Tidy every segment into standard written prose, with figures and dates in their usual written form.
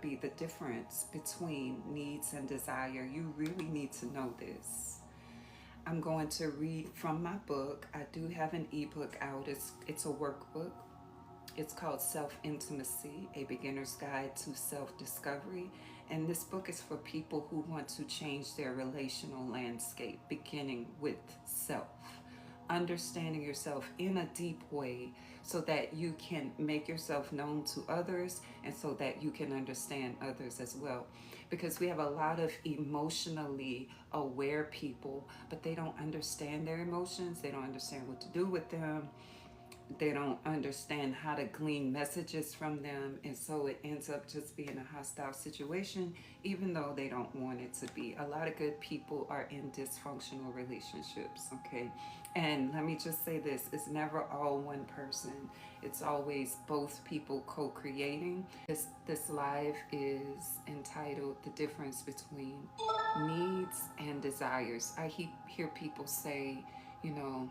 be the difference between needs and desire. You really need to know this. I'm going to read from my book. I do have an ebook out. It's a workbook. It's called Self Intimacy, A Beginner's Guide to Self Discovery. And this book is for people who want to change their relational landscape, beginning with self. Understanding yourself in a deep way so that you can make yourself known to others and so that you can understand others as well. Because we have a lot of emotionally aware people, but they don't understand their emotions, they don't understand what to do with them, they don't understand how to glean messages from them, and so it ends up just being a hostile situation, even though they don't want it to be. A lot of good people are in dysfunctional relationships, okay? And let me just say this, it's never all one person. It's always both people co-creating. This live is entitled The Difference Between Needs and Desires. I hear people say, you know,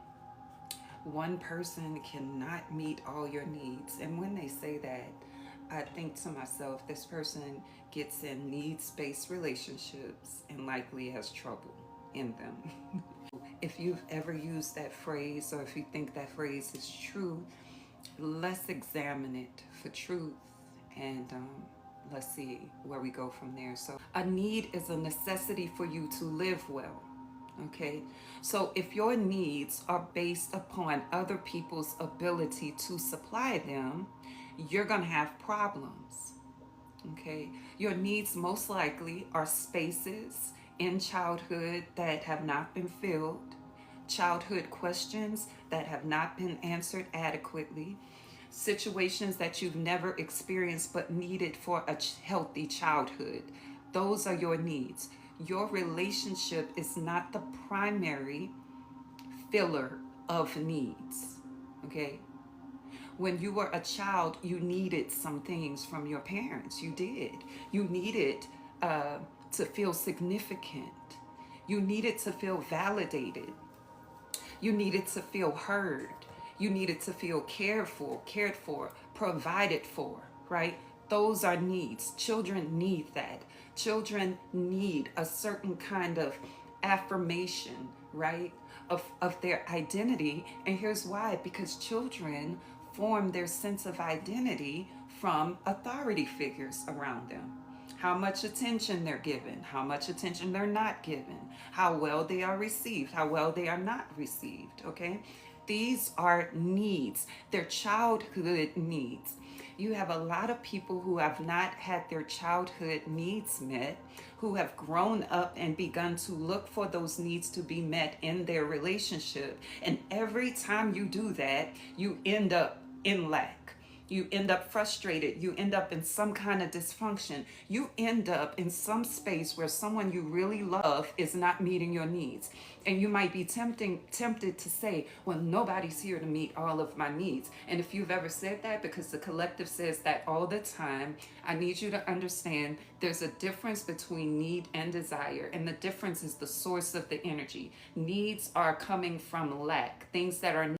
one person cannot meet all your needs. And when they say that, I think to myself, this person gets in needs-based relationships and likely has trouble in them. If you've ever used that phrase, or if you think that phrase is true, let's examine it for truth, and let's see where we go from there. So a need is a necessity for you to live well. Okay, so if your needs are based upon other people's ability to supply them, you're going to have problems. Okay, your needs most likely are spaces in childhood that have not been filled, childhood questions that have not been answered adequately, situations that you've never experienced but needed for a healthy childhood. Those are your needs. Your relationship is not the primary filler of needs, okay? When you were a child, you needed some things from your parents. You did. You needed to feel significant. You needed to feel validated. You needed to feel heard. You needed to feel cared for, provided for, right? Those are needs. Children need that. Children need a certain kind of affirmation, right, of their identity. And here's why: because children form their sense of identity from authority figures around them. How much attention they're given, how much attention they're not given, how well they are received, how well they are not received, okay? These are needs. They're childhood needs. You have a lot of people who have not had their childhood needs met, who have grown up and begun to look for those needs to be met in their relationship. And every time you do that, you end up in lack. You end up frustrated. You end up in some kind of dysfunction. You end up in some space where someone you really love is not meeting your needs. And you might be tempted to say, well, nobody's here to meet all of my needs. And if you've ever said that, because the collective says that all the time, I need you to understand there's a difference between need and desire. And the difference is the source of the energy. Needs are coming from lack, things that are